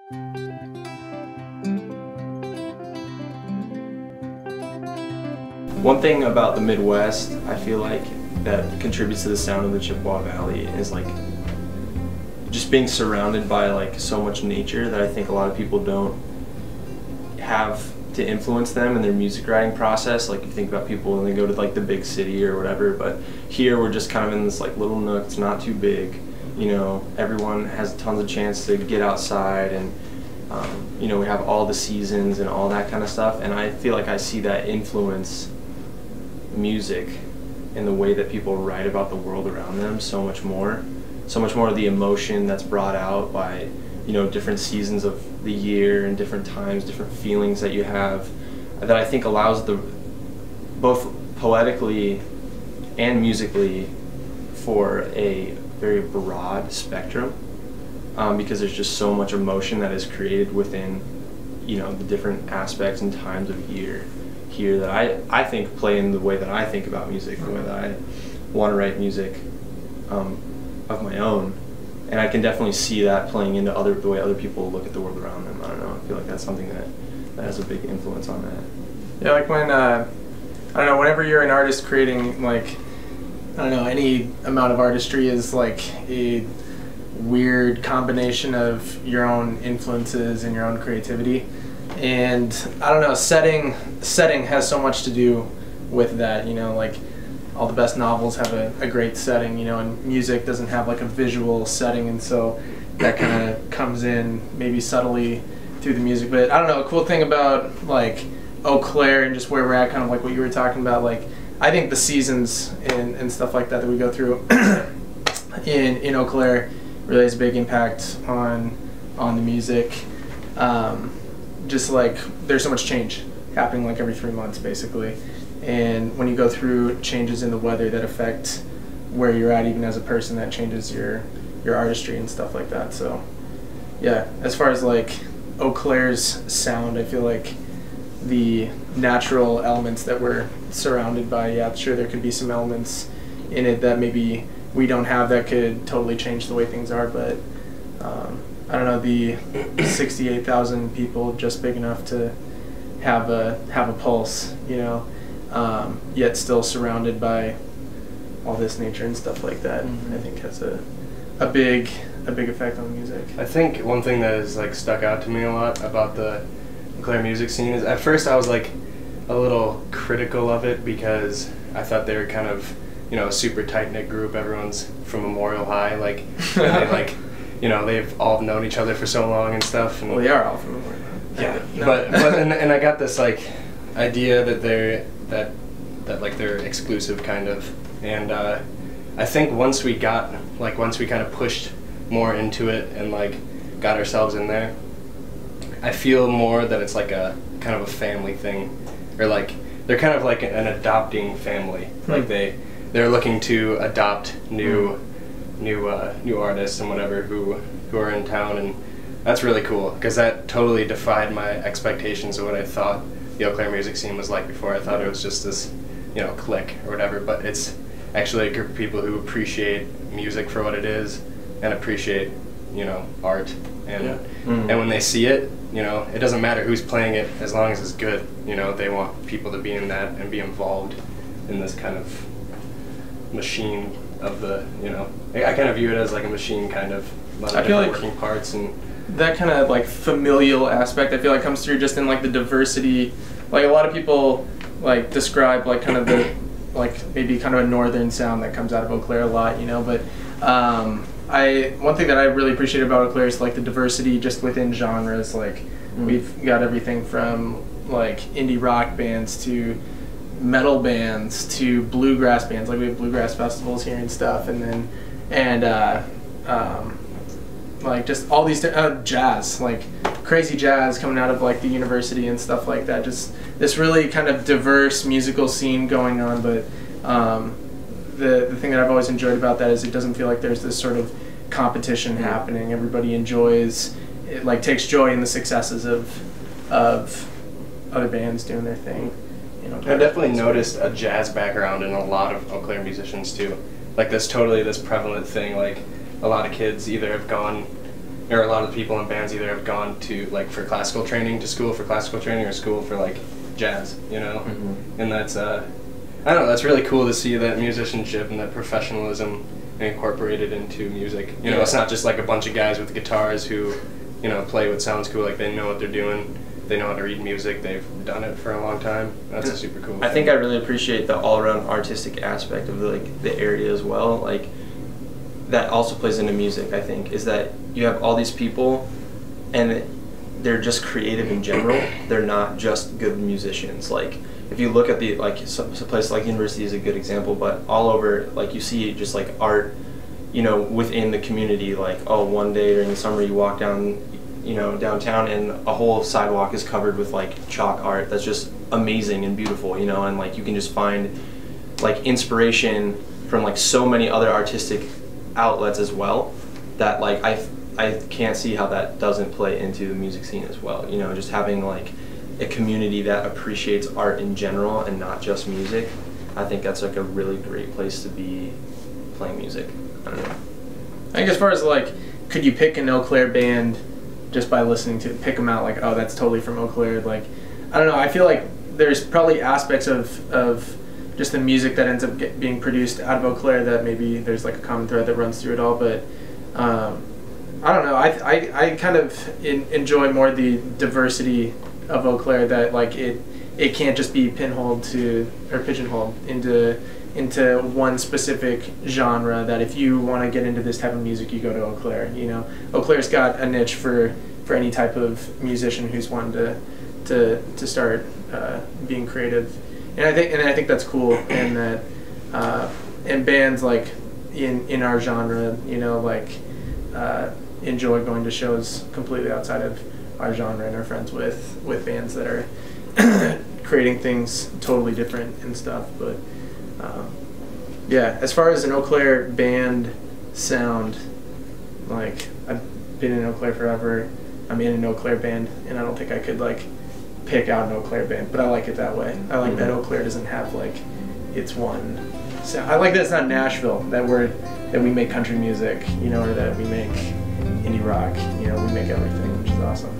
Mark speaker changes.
Speaker 1: One thing about the Midwest, I feel like, that contributes to the sound of the Chippewa Valley is like just being surrounded by like so much nature that I think a lot of people don't have to influence them in their music writing process. Like you think about people and they go to like the big city or whatever, but here we're just kind of in this like little nook. It's not too big, you know. Everyone has tons of chance to get outside, and you know, we have all the seasons and all that kind of stuff. And I feel like I see that influence music in the way that people write about the world around them so much more of the emotion that's brought out by, you know, different seasons of the year and different times, different feelings that you have, that I think allows the both poetically and musically for a very broad spectrum, because there's just so much emotion that is created within, you know, the different aspects and times of year here that I think play in the way that I think about music, the way that I want to write music of my own. And I can definitely see that playing into the way other people look at the world around them. I don't know, I feel like that's something that has a big influence on that.
Speaker 2: Yeah, like when, I don't know, whenever you're an artist creating, like, I don't know, any amount of artistry is like a weird combination of your own influences and your own creativity. And I don't know, setting has so much to do with that, you know, like all the best novels have a great setting, you know, and music doesn't have like a visual setting, and so that kind of comes in maybe subtly through the music. But I don't know, a cool thing about like Eau Claire and just where we're at, kind of like what you were talking about, like I think the seasons and stuff like that we go through in Eau Claire really has a big impact on the music. Just like there's so much change happening like every 3 months basically, and when you go through changes in the weather that affect where you're at even as a person, that changes your artistry and stuff like that. So yeah, as far as like Eau Claire's sound, I feel like the natural elements that we're surrounded by, yeah, sure there could be some elements in it that maybe we don't have that could totally change the way things are, but I don't know, the 68,000 people just big enough to have a pulse, you know, yet still surrounded by all this nature and stuff like that. I think has a big effect on music.
Speaker 3: I think one thing that has like stuck out to me a lot about the Claire music scene is at first I was like a little critical of it because I thought they were kind of, you know, a super tight-knit group. Everyone's from Memorial High, like, and they like, you know, they've all known each other for so long and stuff. And
Speaker 2: well, they are all from Memorial High.
Speaker 3: Yeah, no. but and I got this like idea that that like they're exclusive kind of, and I think once we kind of pushed more into it and like got ourselves in there, I feel more that it's like a kind of a family thing, or like they're kind of like an adopting family. Like they're looking to adopt new artists and whatever who are in town, and that's really cool because that totally defied my expectations of what I thought the Eau Claire music scene was like before. I thought it was just this, you know, clique or whatever, but it's actually a group of people who appreciate music for what it is and appreciate, you know, art, and and when they see it, you know, it doesn't matter who's playing it as long as it's good. You know, they want people to be in that and be involved in this kind of machine of the, you know, I kind of view it as like a machine, kind of a lot of different working parts, and
Speaker 2: that kind of like familial aspect I feel like comes through just in like the diversity. Like a lot of people like describe like kind of the like maybe kind of a northern sound that comes out of Eau Claire a lot, you know, but one thing that I really appreciate about Eau Claire is like the diversity just within genres. Like we've got everything from like indie rock bands to metal bands to bluegrass bands. Like we have bluegrass festivals here and stuff, and then like just all these jazz, like crazy jazz coming out of like the university and stuff like that. Just this really kind of diverse musical scene going on. But the thing that I've always enjoyed about that is it doesn't feel like there's this sort of competition happening. Everybody enjoys it, like takes joy in the successes of other bands doing their thing. You know,
Speaker 3: I definitely noticed a jazz background in a lot of Eau Claire musicians too. Like this prevalent thing. Like a lot of kids either have gone or a lot of the people in bands either have gone to like for classical training, to school for classical training, or school for like jazz, you know. And that's I don't know, that's really cool to see that musicianship and that professionalism incorporated into music. You know, it's not just like a bunch of guys with guitars who, you know, play what sounds cool. Like they know what they're doing. They know how to read music. They've done it for a long time. That's a super cool thing.
Speaker 1: I think I really appreciate the all-around artistic aspect of the area as well. Like that also plays into music. I think is that you have all these people, and they're just creative in general. They're not just good musicians. Like if you look at the some place like university is a good example, but all over like you see just like art, you know, within the community. Like one day during the summer you walk down, you know, downtown and a whole sidewalk is covered with like chalk art that's just amazing and beautiful, you know, and like you can just find like inspiration from like so many other artistic outlets as well, that like I can't see how that doesn't play into the music scene as well, you know, just having like a community that appreciates art in general and not just music. I think that's like a really great place to be playing music. I don't know.
Speaker 2: I think as far as like, could you pick an Eau Claire band just by listening to pick them out, like, oh, that's totally from Eau Claire? Like, I don't know, I feel like there's probably aspects of just the music that ends up being produced out of Eau Claire that maybe there's like a common thread that runs through it all, but I don't know, I kind of enjoy more the diversity of Eau Claire, that like it can't just be pigeonholed into one specific genre, that if you want to get into this type of music, you go to Eau Claire. You know, Eau Claire's got a niche for any type of musician who's wanting to start being creative, and I think that's cool, and that and bands like in our genre, you know, like enjoy going to shows completely outside of our genre and are friends with bands that are creating things totally different and stuff, but. Yeah, as far as an Eau Claire band sound, like I've been in Eau Claire forever. I'm in an Eau Claire band, and I don't think I could like pick out an Eau Claire band, but I like it that way. I like that Eau Claire doesn't have like its one sound. I like that it's not Nashville, that we make country music, you know, or that we make indie rock. You know, we make everything, which is awesome.